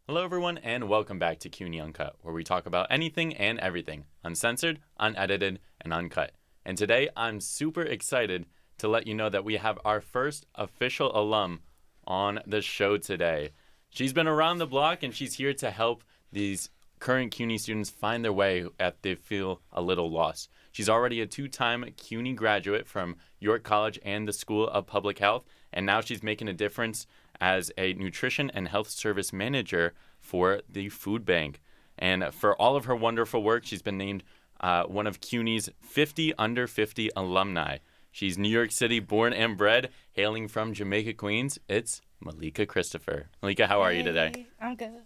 Hello, everyone, and welcome back to CUNY Uncut, where we talk about anything and everything, uncensored, unedited, and uncut. And today, I'm super excited to let you know that we have our first official alum on the show today. She's been around the block, and she's here to help these current CUNY students find their way if they feel a little lost. She's already a two-time CUNY graduate from York College and the School of Public Health, and now she's making a difference as a nutrition and health service manager for the food bank. And for all of her wonderful work, she's been named one of CUNY's 50 under 50 alumni. She's New York City born and bred, hailing from Jamaica, Queens. It's Malika Christopher. Malika, how are you today? I'm good.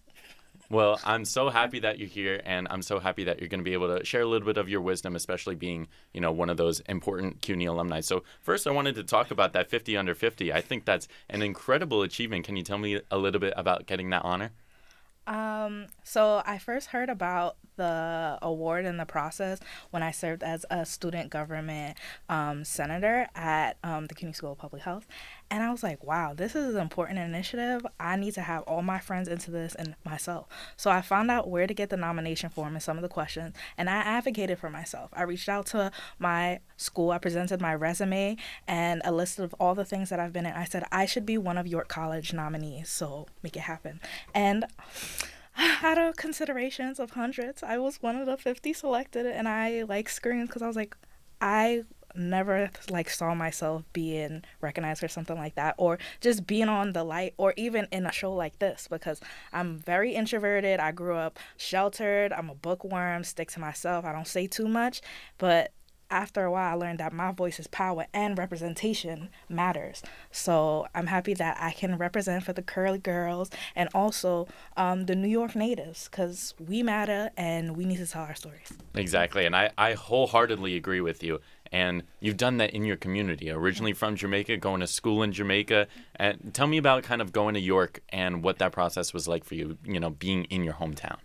Well, I'm so happy that you're here, and I'm so happy that you're going to be able to share a little bit of your wisdom, especially being, one of those important CUNY alumni. So first, I wanted to talk about that 50 under 50. I think that's an incredible achievement. Can you tell me a little bit about getting that honor? So I first heard about the award and the process when I served as a student government senator at the CUNY School of Public Health. And I was like, wow, this is an important initiative. I need to have all my friends into this and myself. So I found out where to get the nomination form and some of the questions, and I advocated for myself. I reached out to my school. I presented my resume and a list of all the things that I've been in. I said, I should be one of York College nominees, so make it happen. And out of considerations of hundreds, I was one of the 50 selected, and I screamed because I was like, I never saw myself being recognized for something like that, or just being on the light, or even in a show like this, because I'm very introverted. I grew up sheltered. I'm a bookworm, stick to myself. I don't say too much, but after a while, I learned that my voice is power and representation matters. So I'm happy that I can represent for the Curly Girls and also the New York natives, because we matter and we need to tell our stories. Exactly, and I wholeheartedly agree with you. And you've done that in your community, originally from Jamaica, going to school in Jamaica. And tell me about kind of going to York and what that process was like for you, being in your hometown.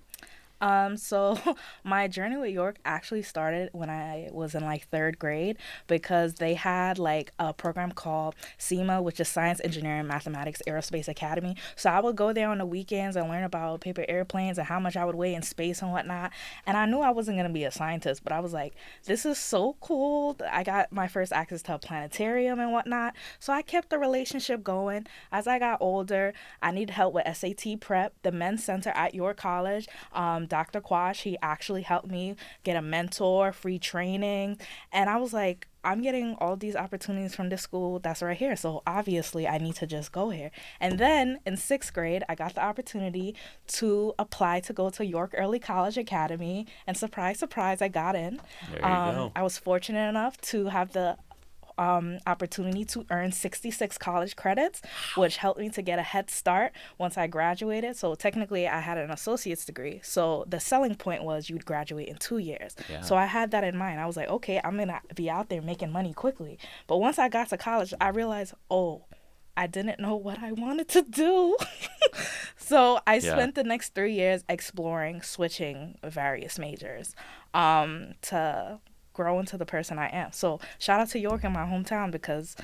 So my journey with York actually started when I was in third grade, because they had a program called SEMA, which is Science, Engineering, Mathematics, Aerospace Academy. So I would go there on the weekends and learn about paper airplanes and how much I would weigh in space and whatnot. And I knew I wasn't going to be a scientist, but I was like, this is so cool. I got my first access to a planetarium and whatnot. So I kept the relationship going. As I got older, I needed help with SAT prep. The Men's Center at York College, Dr. Quash, he actually helped me get a mentor, free training. And I was like, I'm getting all these opportunities from this school that's right here. So obviously I need to just go here. And then in sixth grade, I got the opportunity to apply to go to York Early College Academy. And surprise, surprise, I got in. There you go. I was fortunate enough to have the opportunity to earn 66 college credits, which helped me to get a head start once I graduated. So technically I had an associate's degree. So the selling point was you'd graduate in 2 years. Yeah. So I had that in mind. I was like, okay, I'm going to be out there making money quickly. But once I got to college, I realized, I didn't know what I wanted to do. So I spent the next 3 years exploring, switching various majors to grow into the person I am. So shout out to York in my hometown, because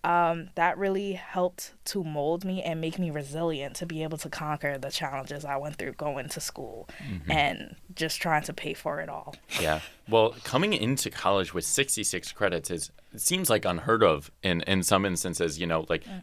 that really helped to mold me and make me resilient to be able to conquer the challenges I went through going to school and just trying to pay for it all. Yeah. Well, coming into college with 66 credits it seems like unheard of in some instances,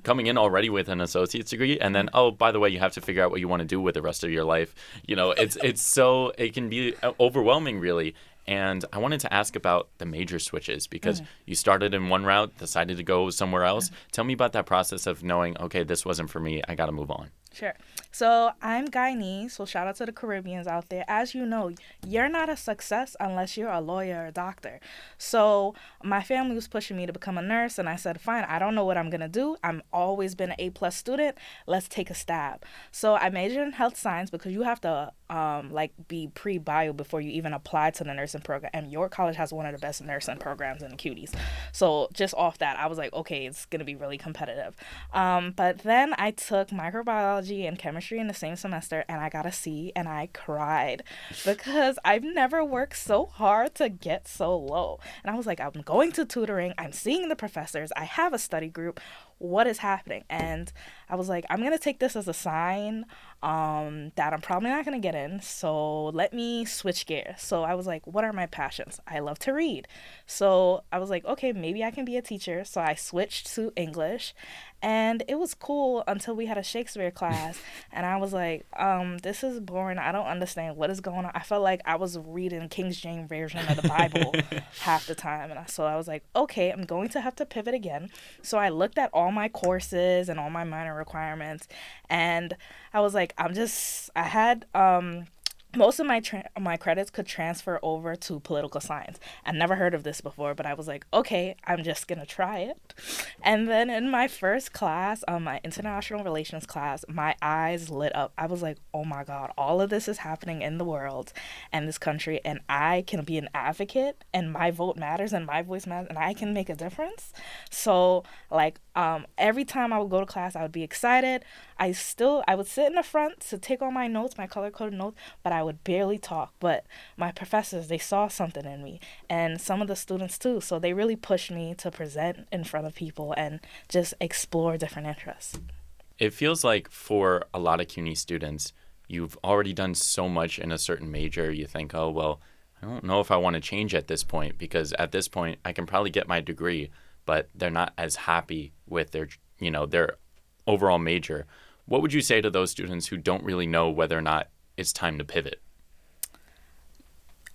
coming in already with an associate's degree and then, oh, by the way, you have to figure out what you want to do with the rest of your life. It can be overwhelming, really. And I wanted to ask about the major switches, because you started in one route, decided to go somewhere else. Tell me about that process of knowing, okay, this wasn't for me, I got to move on. Sure. So I'm Guyanese, so shout out to the Caribbeans out there. As you know, you're not a success unless you're a lawyer or a doctor. So my family was pushing me to become a nurse, and I said, fine, I don't know what I'm going to do. I'm always been an A-plus student. Let's take a stab. So I majored in health science, because you have to be pre-bio before you even apply to the nursing program. And York College has one of the best nursing programs in the cuties. So just off that, I was like, okay, it's going to be really competitive. But then I took microbiology and chemistry in the same semester, and I got a C, and I cried because I've never worked so hard to get so low. And I was like, I'm going to tutoring, I'm seeing the professors, I have a study group. what is happening? And I was like, I'm going to take this as a sign that I'm probably not going to get in. So let me switch gears. So I was like, what are my passions? I love to read. So I was like, okay, maybe I can be a teacher. So I switched to English. And it was cool until we had a Shakespeare class. And I was like, this is boring. I don't understand what is going on. I felt like I was reading King James Version of the Bible half the time. And so I was like, okay, I'm going to have to pivot again. So I looked at all my courses and all my minor requirements. And I was like, I had most of my credits could transfer over to political science. I never heard of this before, but I was like, okay, I'm just gonna try it. And then in my first class, my international relations class, my eyes lit up. I was like, oh my God, all of this is happening in the world and this country, and I can be an advocate, and my vote matters, and my voice matters, and I can make a difference. So like every time I would go to class, I would be excited. I would sit in the front to take all my notes, my color coded notes, but I would barely talk. But my professors, they saw something in me, and some of the students too. So they really pushed me to present in front of people and just explore different interests. It feels like for a lot of CUNY students, you've already done so much in a certain major. You think, oh, well, I don't know if I want to change at this point, because at this point I can probably get my degree, but they're not as happy with their overall major. What would you say to those students who don't really know whether or not it's time to pivot?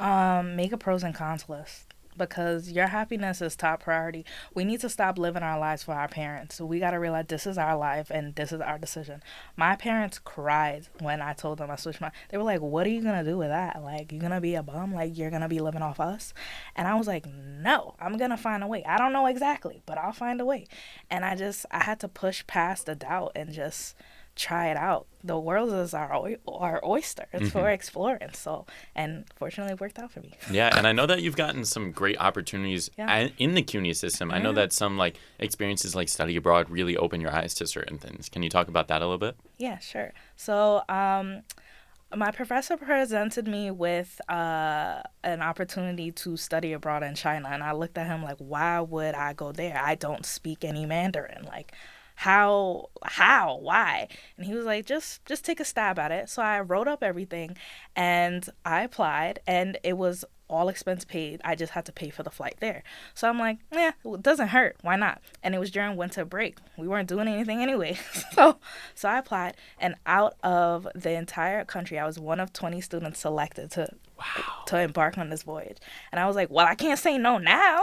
Make a pros and cons list, because your happiness is top priority. We need to stop living our lives for our parents. So we got to realize this is our life and this is our decision. My parents cried when I told them I switched they were like, what are you going to do with that? Like, you're going to be a bum? Like, you're going to be living off us? And I was like, no, I'm going to find a way. I don't know exactly, but I'll find a way. And I had to push past the doubt and just try it out. The world is our oyster. It's for exploring. So, and fortunately, it worked out for me. Yeah, and I know that you've gotten some great opportunities in the CUNY system. I know that some like experiences like study abroad really open your eyes to certain things. Can you talk about that a little bit? Yeah, sure. So, my professor presented me with an opportunity to study abroad in China, and I looked at him like, why would I go there? I don't speak any Mandarin. Like, why? And he was like, just take a stab at it. So I wrote up everything and I applied, and it was all expense paid. I just had to pay for the flight there. So I'm like, yeah, it doesn't hurt. Why not? And it was during winter break. We weren't doing anything anyway. So I applied, and out of the entire country, I was one of 20 students selected to embark on this voyage. And I was like, well, I can't say no now.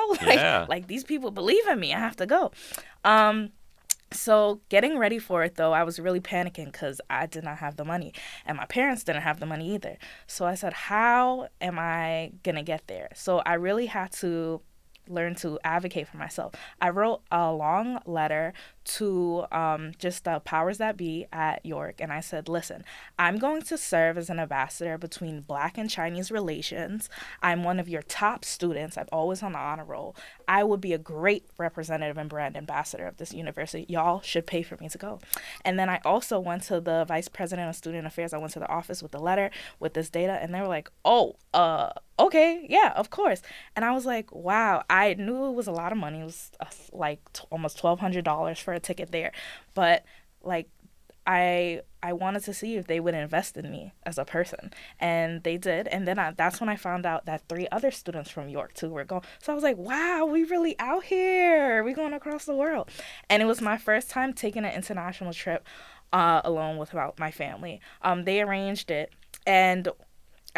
Like these people believe in me. I have to go. So getting ready for it, though, I was really panicking because I did not have the money, and my parents didn't have the money either. So I said, how am I going to get there? So I really had to learn to advocate for myself. I wrote a long letter to just the powers that be at York, and I said, listen, I'm going to serve as an ambassador between Black and Chinese relations. I'm one of your top students. I'm always on the honor roll. I would be a great representative and brand ambassador of this university. Y'all should pay for me to go. And then I also went to the vice president of student affairs. I went to the office with the letter with this data, and they were like, okay, yeah, of course. And I was like, wow, I knew it was a lot of money. It was almost $1,200 for a ticket there. But like, I wanted to see if they would invest in me as a person. And they did. And then that's when I found out that 3 other students from York too were going. So I was like, wow, we really out here. We going across the world. And it was my first time taking an international trip alone without my family. They arranged it. And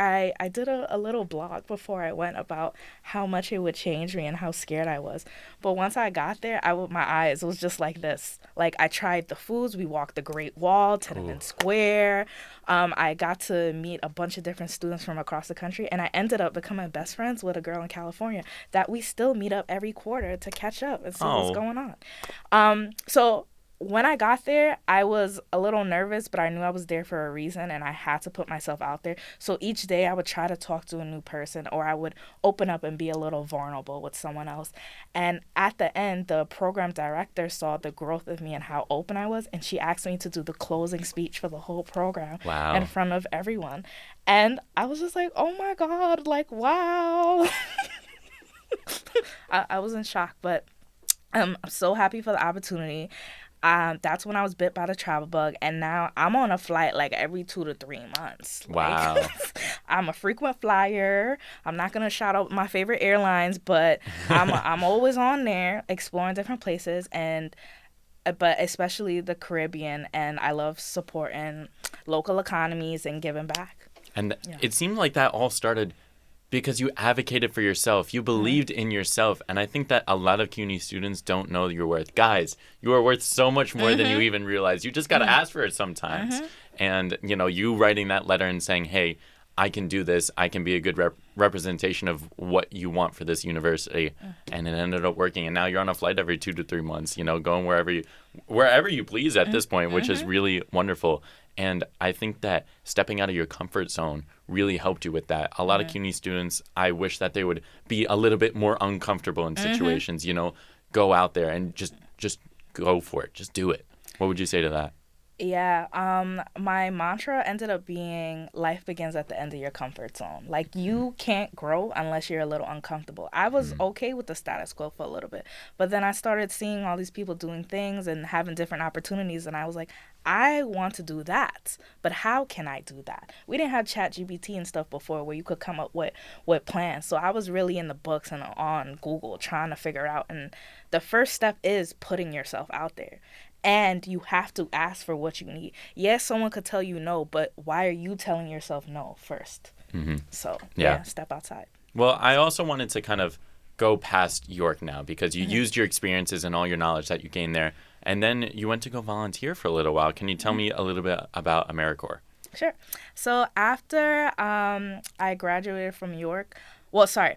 I did a little blog before I went about how much it would change me and how scared I was. But once I got there, my eyes was just like this. Like, I tried the foods. We walked the Great Wall, Tiananmen Square. I got to meet a bunch of different students from across the country, and I ended up becoming best friends with a girl in California that we still meet up every quarter to catch up and see what's going on. So when I got there, I was a little nervous, but I knew I was there for a reason, and I had to put myself out there. So each day I would try to talk to a new person, or I would open up and be a little vulnerable with someone else. And at the end, the program director saw the growth of me and how open I was, and she asked me to do the closing speech for the whole program in front of everyone. And I was just like, oh my God, like, wow. I was in shock, but I'm so happy for the opportunity. That's when I was bit by the travel bug, and now I'm on a flight like every 2 to 3 months. Like, Wow. I'm a frequent flyer. I'm not gonna shout out my favorite airlines, but I'm always on there exploring different places, and but especially the Caribbean, and I love supporting local economies and giving back. And Yeah. it seemed like that all started because you advocated for yourself. You believed in yourself. And I think that a lot of CUNY students don't know your worth. Guys, you are worth so much more than you even realize. You just got to ask for it sometimes. And, you writing that letter and saying, hey, I can do this. I can be a good representation of what you want for this university. And it ended up working. And now you're on a flight every 2 to 3 months, going wherever you please at this point, which is really wonderful. And I think that stepping out of your comfort zone really helped you with that. A lot of CUNY students, I wish that they would be a little bit more uncomfortable in situations, go out there and just go for it. Just do it. What would you say to that? Yeah, my mantra ended up being life begins at the end of your comfort zone. Like, you can't grow unless you're a little uncomfortable. I was okay with the status quo for a little bit, but then I started seeing all these people doing things and having different opportunities, and I was like, I want to do that, but how can I do that? We didn't have ChatGPT and stuff before where you could come up with plans. So I was really in the books and on Google trying to figure out, and the first step is putting yourself out there. And you have to ask for what you need. Yes, someone could tell you no, but why are you telling yourself no first? So, yeah, step outside. Well, I also wanted to kind of go past York now because you used your experiences and all your knowledge that you gained there. And then you went to go volunteer for a little while. Can you tell me a little bit about AmeriCorps? Sure. So after I graduated from York, well, sorry,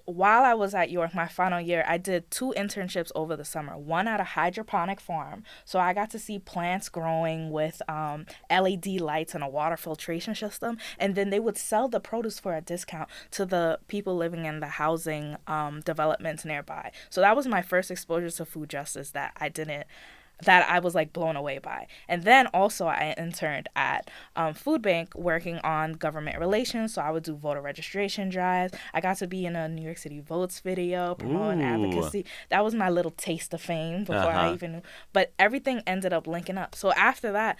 while I was at York, my final year, I did 2 internships over the summer. One at a hydroponic farm. So I got to see plants growing with LED lights and a water filtration system. And then they would sell the produce for a discount to the people living in the housing developments nearby. So that was my first exposure to food justice that I was like blown away by. And then also I interned at Food Bank working on government relations. So I would do voter registration drives. I got to be in a New York City Votes video promoting advocacy. That was my little taste of fame before I even knew. But everything ended up linking up. So after that,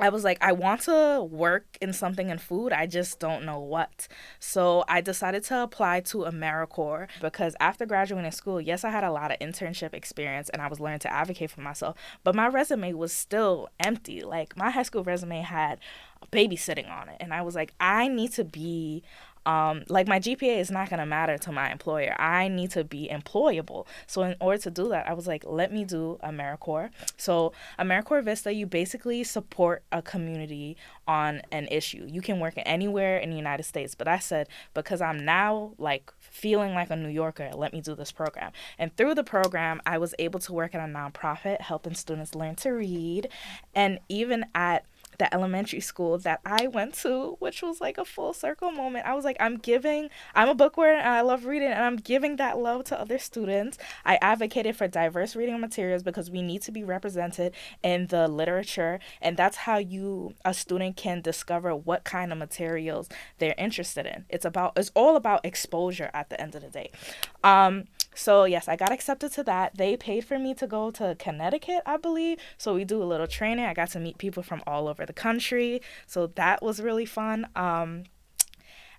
I was like, I want to work in something in food. I just don't know what. So I decided to apply to AmeriCorps because after graduating school, yes, I had a lot of internship experience and I was learning to advocate for myself, but my resume was still empty. Like, my high school resume had babysitting on it. And I was like, I need to be like, my GPA is not going to matter to my employer. I need to be employable. So in order to do that, I was like, let me do AmeriCorps. So AmeriCorps Vista, you basically support a community on an issue. You can work anywhere in the United States. But I said, because I'm now like feeling like a New Yorker, let me do this program. And through the program, I was able to work at a nonprofit helping students learn to read. And even at the elementary school that I went to, which was like a full circle moment. I was like, I'm a bookworm and I love reading, and I'm giving that love to other students. I advocated for diverse reading materials because we need to be represented in the literature, and that's how a student can discover what kind of materials they're interested in. It's all about exposure at the end of the day. So yes, I got accepted to that. They paid for me to go to Connecticut, I believe. So we do a little training. I got to meet people from all over the country. So that was really fun.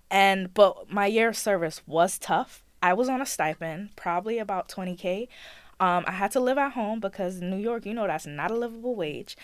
But my year of service was tough. I was on a stipend, probably about $20K. I had to live at home because in New York, that's not a livable wage.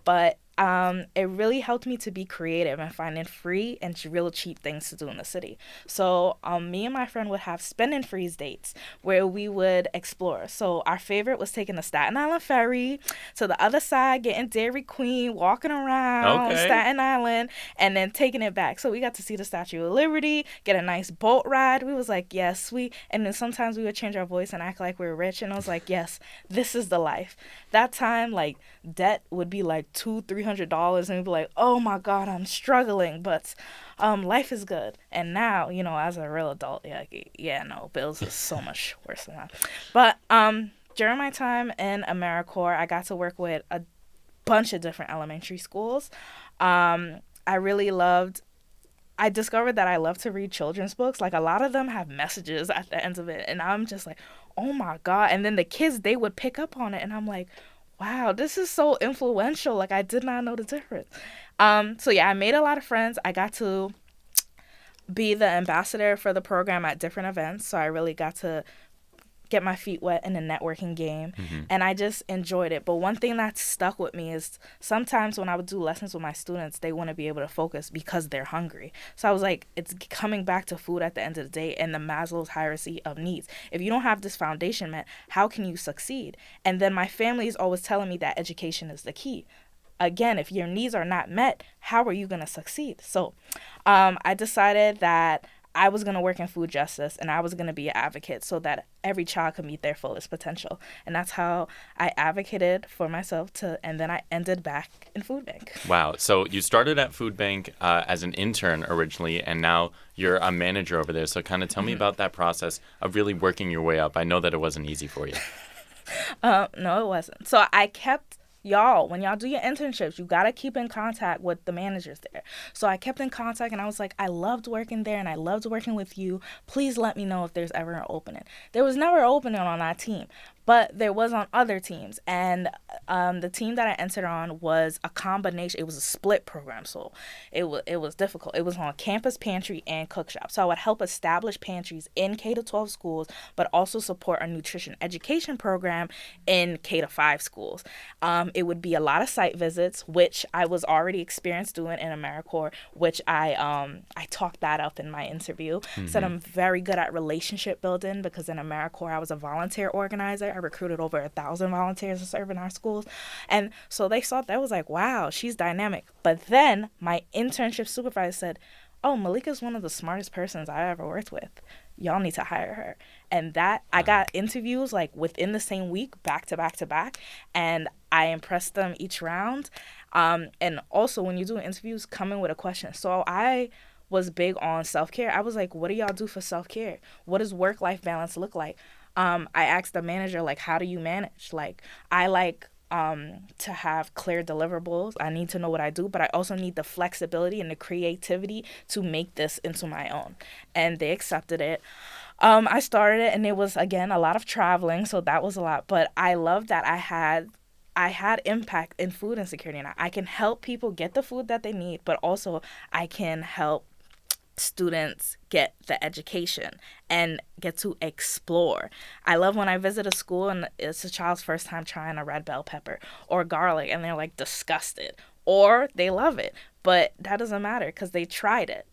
But it really helped me to be creative and finding free and real cheap things to do in the city. So me and my friend would have spend and freeze dates where we would explore. So our favorite was taking the Staten Island ferry to the other side, getting Dairy Queen, walking around Staten Island, and then taking it back. So we got to see the Statue of Liberty, get a nice boat ride. We was like, yes, and then sometimes we would change our voice and act like we were rich. And I was like, yes, this is the life. That time, like, debt would be like $200-$300, and we'd be like, oh my God, I'm struggling, but life is good. And now, as a real adult, bills is so much worse than that. But during my time in AmeriCorps, I got to work with a bunch of different elementary schools. I discovered that I love to read children's books. Like, a lot of them have messages at the end of it, and I'm just like, oh my God. And then the kids, they would pick up on it. And I'm like, wow, this is so influential. Like, I did not know the difference. So yeah, I made a lot of friends. I got to be the ambassador for the program at different events. So I really got to get my feet wet in a networking game, and I just enjoyed it. But one thing that stuck with me is sometimes when I would do lessons with my students, they want to be able to focus because they're hungry. So I was like, it's coming back to food at the end of the day and the Maslow's hierarchy of needs. If you don't have this foundation met, how can you succeed? And then my family is always telling me that education is the key. Again, if your needs are not met, how are you going to succeed? So I decided that I was going to work in food justice, and I was going to be an advocate so that every child could meet their fullest potential. And that's how I advocated for myself and then I ended back in food bank. Wow. So you started at food bank as an intern originally, and now you're a manager over there. So kind of tell me about that process of really working your way up. I know that it wasn't easy for you. No, it wasn't. So I kept... Y'all, when y'all do your internships, you got to keep in contact with the managers there. So I kept in contact, and I was like, I loved working there and I loved working with you. Please let me know if there's ever an opening. There was never an opening on that team, but there was on other teams. And the team that I entered on was a combination. It was a split program, so it was difficult. It was on campus pantry and cook shop. So I would help establish pantries in K-12 schools, but also support a nutrition education program in K-5 schools. It would be a lot of site visits, which I was already experienced doing in AmeriCorps, which I talked that up in my interview. Said I'm very good at relationship building because in AmeriCorps I was a volunteer organizer. I recruited over 1,000 volunteers to serve in our schools. And so they saw that, was like, wow, she's dynamic. But then my internship supervisor said, oh, Malika's one of the smartest persons I ever worked with. Y'all need to hire her. And that, I got interviews like within the same week, back to back to back, and I impressed them each round. And also when you're doing interviews, come in with a question. So I was big on self-care. I was like, what do y'all do for self-care? What does work-life balance look like? I asked the manager, like, how do you manage? Like, I like to have clear deliverables. I need to know what I do, but I also need the flexibility and the creativity to make this into my own. And they accepted it. I started it, and it was, again, a lot of traveling, so that was a lot. But I love that I had impact in food insecurity, and I can help people get the food that they need, but also I can help students get the education and get to explore. I love when I visit a school and it's a child's first time trying a red bell pepper or garlic, and they're like disgusted, or they love it, but that doesn't matter because they tried it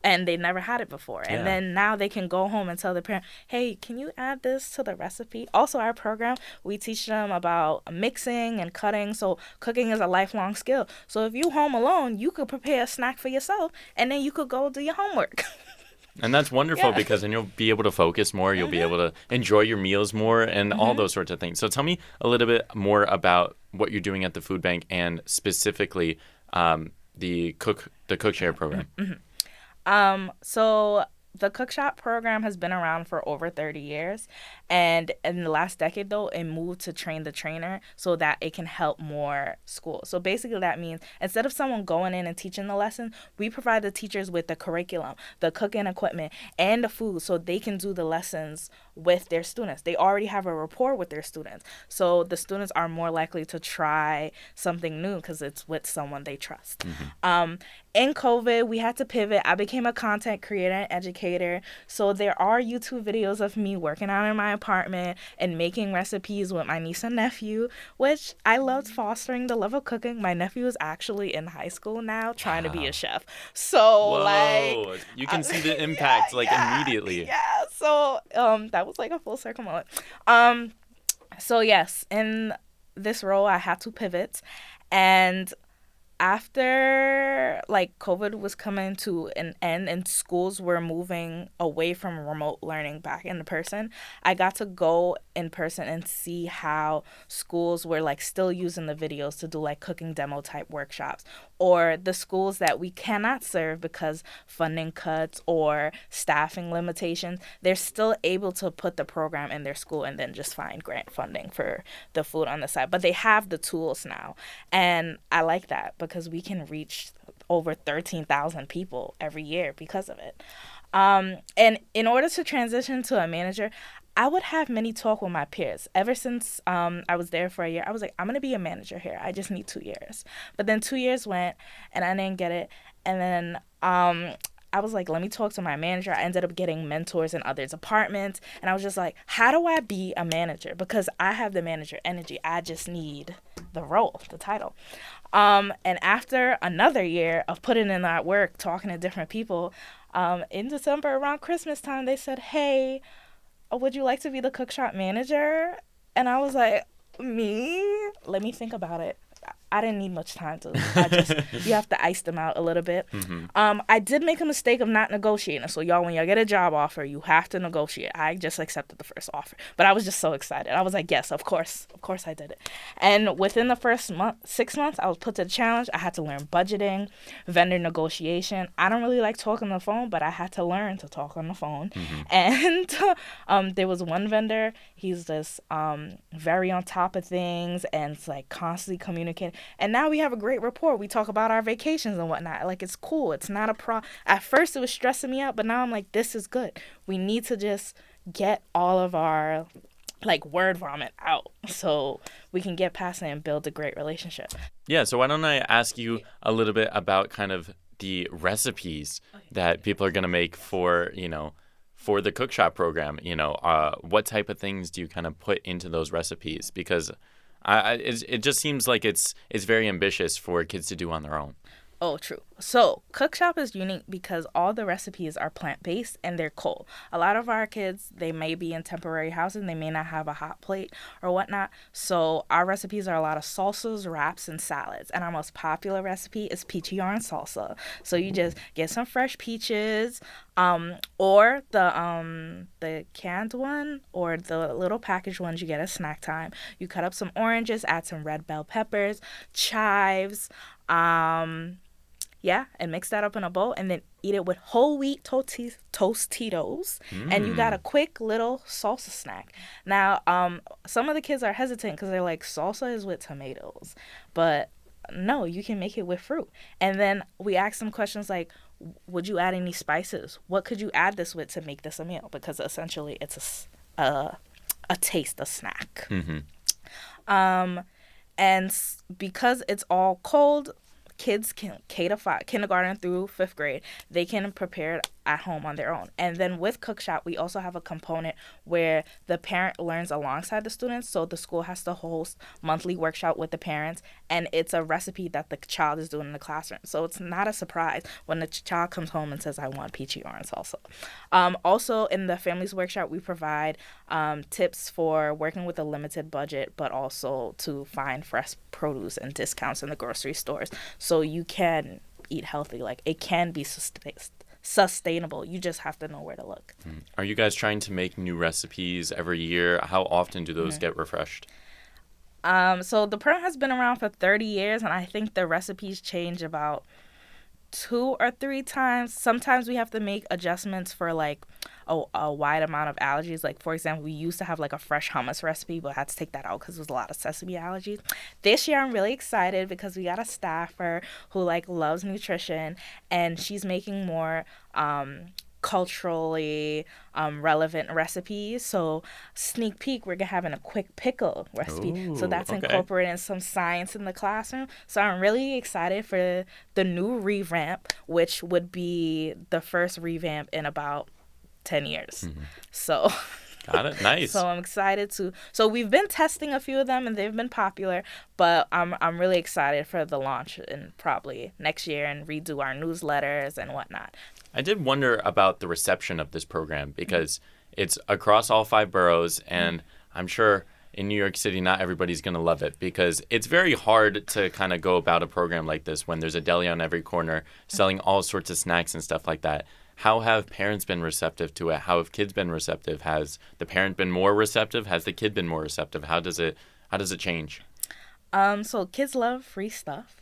and they never had it before. And then now they can go home and tell their parent, hey, can you add this to the recipe? Also, our program, we teach them about mixing and cutting. So cooking is a lifelong skill. So if you home alone, you could prepare a snack for yourself and then you could go do your homework. And that's wonderful because then you'll be able to focus more. You'll be able to enjoy your meals more and all those sorts of things. So tell me a little bit more about what you're doing at the food bank and specifically the cook share program. So the Cook Shop program has been around for over 30 years. And in the last decade, though, it moved to train the trainer so that it can help more schools. So basically that means instead of someone going in and teaching the lesson, we provide the teachers with the curriculum, the cooking equipment, and the food so they can do the lessons with their students. They already have a rapport with their students. So the students are more likely to try something new because it's with someone they trust. In COVID, we had to pivot. I became a content creator and educator. So there are YouTube videos of me working out in my apartment and making recipes with my niece and nephew, which I loved fostering the love of cooking. My nephew is actually in high school now trying to be a chef. So like you can see the impact immediately. Yeah. So that was like a full circle moment. So yes, in this role I had to pivot, and after like COVID was coming to an end and schools were moving away from remote learning back into person, I got to go in person and see how schools were like still using the videos to do like cooking demo type workshops, or the schools that we cannot serve because funding cuts or staffing limitations, they're still able to put the program in their school and then just find grant funding for the food on the side. But they have the tools now, and I like that because we can reach over 13,000 people every year because of it. And in order to transition to a manager, I would have many talk with my peers. Ever since I was there for a year, I was like, I'm gonna be a manager here. I just need 2 years. But then 2 years went, and I didn't get it. And then I was like, let me talk to my manager. I ended up getting mentors in others' apartments, and I was just like, how do I be a manager? Because I have the manager energy. I just need the role, the title. And after another year of putting in that work, talking to different people, in December around Christmas time, they said, hey, would you like to be the cook shop manager? And I was like, me? Let me think about it. I didn't need much time to. You have to ice them out a little bit. I did make a mistake of not negotiating. So y'all, when y'all get a job offer, you have to negotiate. I just accepted the first offer, but I was just so excited. I was like, yes, of course I did it. And within the first 6 months, I was put to the challenge. I had to learn budgeting, vendor negotiation. I don't really like talking on the phone, but I had to learn to talk on the phone. And there was one vendor. He's just very on top of things and it's like constantly communicating. And now we have a great rapport. We talk about our vacations and whatnot. Like, it's cool. It's not a At first, it was stressing me out, but now I'm like, this is good. We need to just get all of our, like, word vomit out so we can get past it and build a great relationship. Yeah, so why don't I ask you a little bit about kind of the recipes that people are going to make for, for the cook shop program. What type of things do you kind of put into those recipes? Because it just seems like it's very ambitious for kids to do on their own. Oh, true. So Cook Shop is unique because all the recipes are plant-based and they're cold. A lot of our kids, they may be in temporary housing. They may not have a hot plate or whatnot. So our recipes are a lot of salsas, wraps, and salads. And our most popular recipe is peachy yarn salsa. So you just get some fresh peaches, or the canned one or the little packaged ones you get at snack time. You cut up some oranges, add some red bell peppers, chives, and mix that up in a bowl and then eat it with whole wheat Tostitos. And you got a quick little salsa snack. Now, some of the kids are hesitant because they're like, salsa is with tomatoes. But no, you can make it with fruit. And then we ask them questions like, would you add any spices? What could you add this with to make this a meal? Because essentially it's a taste, a snack. And because it's all cold, kids can kindergarten through 5th grade. They can prepare it at home on their own. And then with Cook Shop, we also have a component where the parent learns alongside the students. So the school has to host monthly workshop with the parents, and it's a recipe that the child is doing in the classroom. So it's not a surprise when the child comes home and says, I want peachy yarn salsa. Also, in the families workshop, we provide tips for working with a limited budget, but also to find fresh produce and discounts in the grocery stores so you can eat healthy. Like, it can be sustainable. You just have to know where to look. Are you guys trying to make new recipes every year? How often do those get refreshed? So the program has been around for 30 years, and I think the recipes change about 2 or 3 times. Sometimes we have to make adjustments for like a wide amount of allergies. Like, for example, we used to have like a fresh hummus recipe, but I had to take that out because there was a lot of sesame allergies. This year I'm really excited because we got a staffer who like loves nutrition, and she's making more culturally relevant recipes. So sneak peek, we're having a quick pickle recipe. Ooh, so that's okay. incorporating some science in the classroom. So I'm really excited for the new revamp, which would be the first revamp in about 10 years. So Got it. Nice. so I'm excited to. So we've been testing a few of them and they've been popular, but I'm really excited for the launch in probably next year and redo our newsletters and whatnot. I did wonder about the reception of this program because it's across all 5 boroughs, and I'm sure in New York City not everybody's going to love it because it's very hard to kind of go about a program like this when there's a deli on every corner selling all sorts of snacks and stuff like that. How have parents been receptive to it? How have kids been receptive? Has the parent been more receptive? Has the kid been more receptive? How does it change? So kids love free stuff.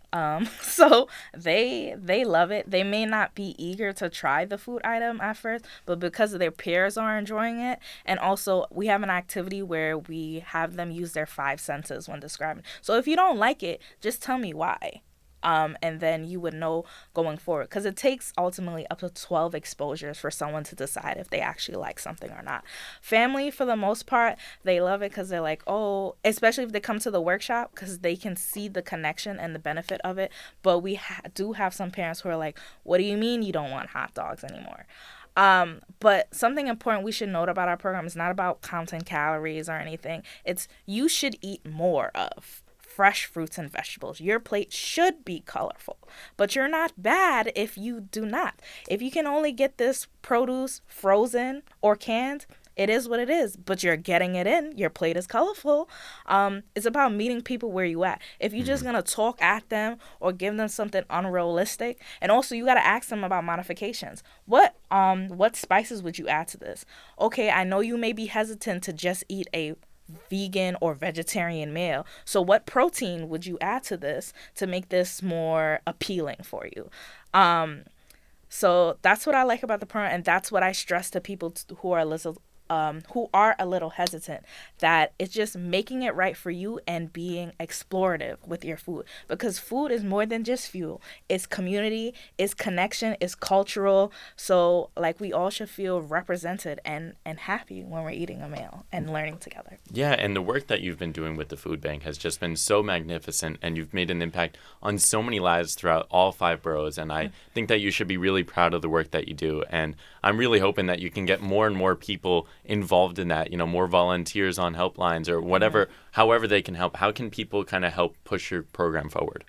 So they love it. They may not be eager to try the food item at first, but because their peers are enjoying it, and also we have an activity where we have them use their 5 senses when describing. So if you don't like it, just tell me why. And then you would know going forward, because it takes ultimately up to 12 exposures for someone to decide if they actually like something or not. Family, for the most part, they love it because they're like, oh, especially if they come to the workshop, because they can see the connection and the benefit of it. But we do have some parents who are like, what do you mean you don't want hot dogs anymore? But something important we should note about our program is not about counting calories or anything. It's you should eat more of fresh fruits and vegetables. Your plate should be colorful, but you're not bad if you do not. If you can only get this produce frozen or canned, it is what it is, but you're getting it in. Your plate is colorful. It's about meeting people where you at. If you're just gonna talk at them or give them something unrealistic, and also you gotta ask them about modifications. What spices would you add to this? Okay, I know you may be hesitant to just eat a vegan or vegetarian meal. So what protein would you add to this to make this more appealing for you? So that's what I like about the program, and that's what I stress to people who are a little hesitant, that it's just making it right for you and being explorative with your food, because food is more than just fuel. It's community, it's connection, it's cultural. So like we all should feel represented and happy when we're eating a meal and learning together. Yeah, and the work that you've been doing with the food bank has just been so magnificent, and you've made an impact on so many lives throughout all 5 boroughs, and I think that you should be really proud of the work that you do, and I'm really hoping that you can get more and more people involved in that, more volunteers on helplines or whatever, however they can help. How can people kind of help push your program forward?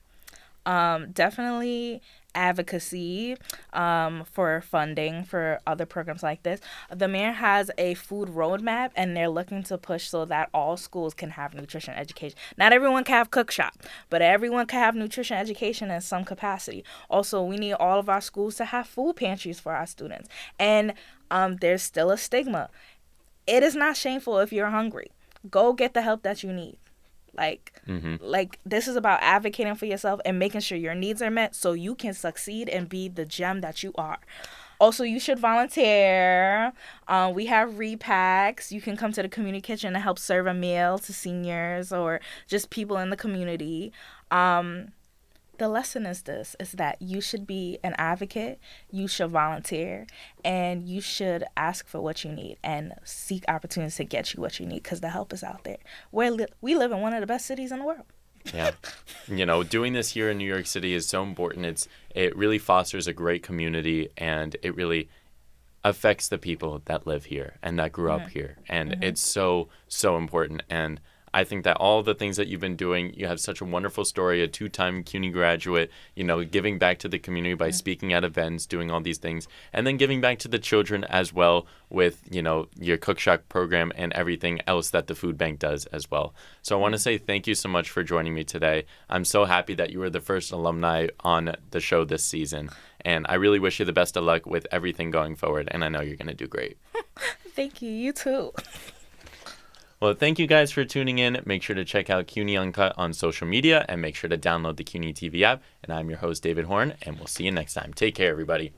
Definitely advocacy for funding for other programs like this. The mayor has a food roadmap, and they're looking to push so that all schools can have nutrition education. Not everyone can have cook shop, but everyone can have nutrition education in some capacity. Also, we need all of our schools to have food pantries for our students. And there's still a stigma. It is not shameful if you're hungry. Go get the help that you need. Like this is about advocating for yourself and making sure your needs are met so you can succeed and be the gem that you are. Also, you should volunteer. We have repacks. You can come to the community kitchen and help serve a meal to seniors or just people in the community. The lesson is that you should be an advocate, you should volunteer, and you should ask for what you need and seek opportunities to get you what you need, because the help is out there. We live in one of the best cities in the world. Yeah. Doing this here in New York City is so important. It really fosters a great community, and it really affects the people that live here and that grew up here. And it's so, so important. And I think that all the things that you've been doing, you have such a wonderful story, a 2-time CUNY graduate, giving back to the community by speaking at events, doing all these things, and then giving back to the children as well with, your Cook Shack program and everything else that the food bank does as well. So I want to say thank you so much for joining me today. I'm so happy that you were the first alumni on the show this season, and I really wish you the best of luck with everything going forward, and I know you're going to do great. Thank you. You too. Well, thank you guys for tuning in. Make sure to check out CUNY Uncut on social media, and make sure to download the CUNY TV app. And I'm your host, David Horn, and we'll see you next time. Take care, everybody.